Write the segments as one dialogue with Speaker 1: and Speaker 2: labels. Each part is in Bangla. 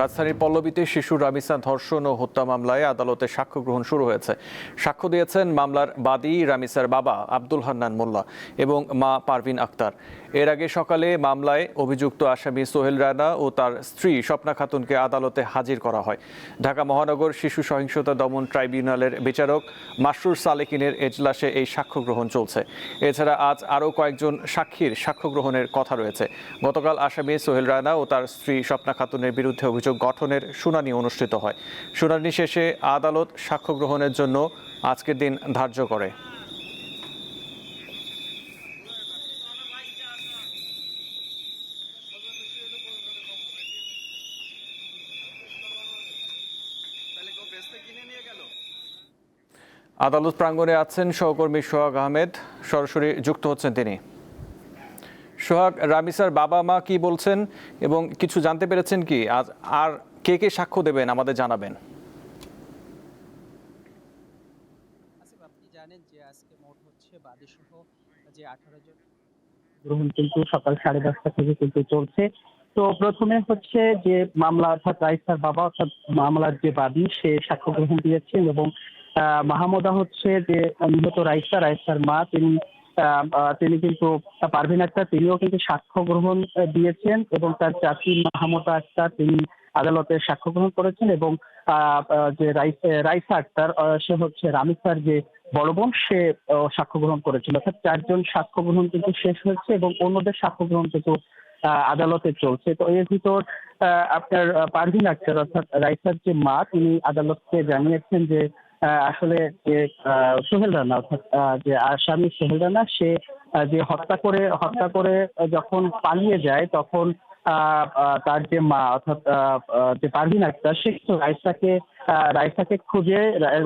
Speaker 1: রাজধানীর পল্লবীতে শিশু রামিসা ধর্ষণ ও হত্যা মামলায় আদালতে সাক্ষ্য গ্রহণ শুরু হয়েছে। সাক্ষ্য দিয়েছেন মামলার বাদী রামিসার বাবা আব্দুল হান্নান মোল্লা এবং মা পারভিন আক্তার। এর আগে সকালে মামলায় অভিযুক্ত আসামি সোহেল রানা ও তার স্ত্রী স্বপ্না খাতুনকে আদালতে হাজির করা হয়। ঢাকা মহানগর শিশু সহিংসতা দমন ট্রাইব্যুনালের বিচারক মাসরুর সালেকিনের এজলাসে এই সাক্ষ্য গ্রহণ চলছে। এছাড়া আজ আরও কয়েকজন সাক্ষীর সাক্ষ্য গ্রহণের কথা রয়েছে। গতকাল আসামি সোহেল রানা ও তার স্ত্রী স্বপ্না খাতুনের বিরুদ্ধে অভিযোগ গঠনের শুনানি অনুষ্ঠিত হয়। শুনানি শেষে আদালত সাক্ষ্য গ্রহণের জন্য আজকের দিন ধার্য করে। আদালত প্রাঙ্গণে আছেন সহকর্মী সোহাগ আহমেদ, সরাসরি যুক্ত হচ্ছেন তিনি। সোহাগ, রামিসার বাবা মা কি বলছেন এবং কিছু জানতে পেরেছেন কি? আর কে কে সাক্ষ্য দেবেন আমাদের জানাবেন।
Speaker 2: আপনি জানেন যে আজকে মোট হচ্ছে বাদীসহ যে 18 জন গ্রহণ কিন্তু সকাল 10:30 থেকে কিন্তু চলছে। তো প্রথমে হচ্ছে যে মামলা অর্থাৎ রাইসার বাবা অর্থাৎ মামলার যে বাদী সে সাক্ষ্য গ্রহণ দিয়েছেন এবং মাহমুদা হচ্ছে যে নিহত রাইসার মা তিনি কিন্তু পারভিন আক্তার তিনিও কিন্তু সাক্ষ্য গ্রহণ দিয়েছেন এবং তার চাচি মাহমুদা আক্তার তিনি আদালতে সাক্ষ্য গ্রহণ করেছেন এবং যে রাইসা আক্তার সে হচ্ছে রামিসার যে বড় বোন সে সাক্ষ্য গ্রহণ করেছিল। অর্থাৎ 4 জন সাক্ষ্য গ্রহণ কিন্তু শেষ হয়েছে এবং অন্যদের সাক্ষ্য গ্রহণ কিন্তু আদালতে চলছে। তো এর ভিতর আপনার পারভিন আক্তার অর্থাৎ রাইসার যে মা তিনি আদালতকে জানিয়েছেন যে আসলে যে সোহেল রানা অর্থাৎ যে আসামি সোহেল রানা সে যে হত্যা করে যখন পালিয়ে যায় তখন তার যে মা অর্থাৎ যে পারভিন আক্তার সে কিন্তু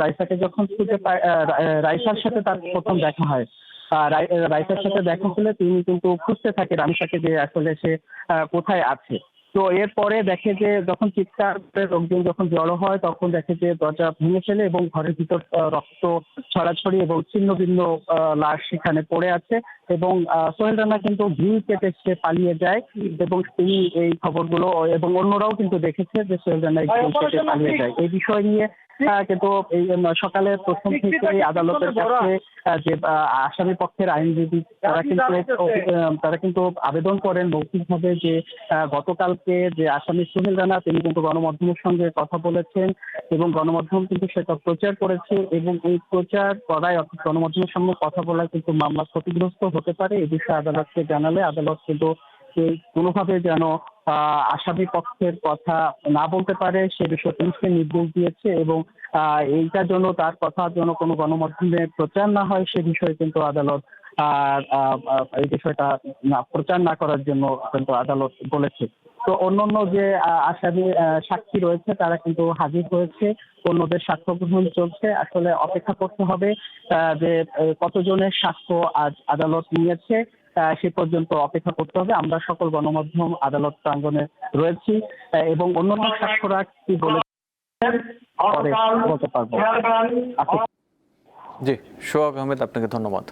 Speaker 2: রাইসাকে যখন খুঁজে পায় রাইসার সাথে তার প্রথম দেখা হয়। রাইসার সাথে দেখা হলে তিনি কিন্তু খুঁজতে থাকে রামিসাকে যে আসলে সে কোথায় আছে। তো এরপরে দেখে যে যখন চিৎকার করে লোকজন যখন জড়ো হয় তখন দেখে যে দরজা ভেঙে ফেলে এবং ঘরের ভিতর রক্ত ছড়াছড়ি এবং ছিন্ন ভিন্ন লাশ সেখানে পড়ে আছে এবং সোহেল রানা কিন্তু ভিড় কেটে সে পালিয়ে যায় এবং তিনি এই খবরগুলো এবং অন্যরাও কিন্তু দেখেছে যে সোহেল রানা ভিড় কেটে পালিয়ে যায়। এই বিষয় নিয়ে কিন্তু এই সকালে প্রথম থেকেই আদালতের কাছে যে আসামি পক্ষের আইনজীবী তারা কিন্তু আবেদন করেন মৌখিকভাবে যে গতকালকে যে আসামি সোহেল রানা তিনি কিন্তু গণমাধ্যমের সঙ্গে কথা বলেছেন এবং গণমাধ্যম কিন্তু সেটা প্রচার করেছে এবং এই প্রচার করায় অর্থাৎ গণমাধ্যমের সঙ্গে কথা বলায় কিন্তু মামলা ক্ষতিগ্রস্ত হতে পারে। এই বিষয়ে আদালতকে জানালে আদালত কিন্তু কোনোভাবে যেন আসামি পক্ষের কথা না বলতে পারে সে বিষয়ে পুলিশকে নির্দেশ দিয়েছে এবং এইটার জন্য তার কথার জন্য কোনো গণমাধ্যমে প্রচার না হয় সে বিষয়ে কিন্তু আদালত এই বিষয়টা প্রচার না করার জন্য কিন্তু আদালত বলেছে। তো অন্যান্য যে আসামি সাক্ষী রয়েছে তারা কিন্তু হাজির হয়েছে, অন্যদের সাক্ষ্য গ্রহণ চলছে। আসলে অপেক্ষা করতে হবে যে কতজনের সাক্ষ্য আজ আদালত নিয়েছে সে পর্যন্ত অপেক্ষা করতে হবে। আমরা সকল গণমাধ্যম আদালত প্রাঙ্গণে রয়েছি এবং অন্যান্য সাক্ষ্যরা কি বলে পরে বলতে পারবো।
Speaker 1: জি, সোহাগ আহমেদ, আপনাকে ধন্যবাদ।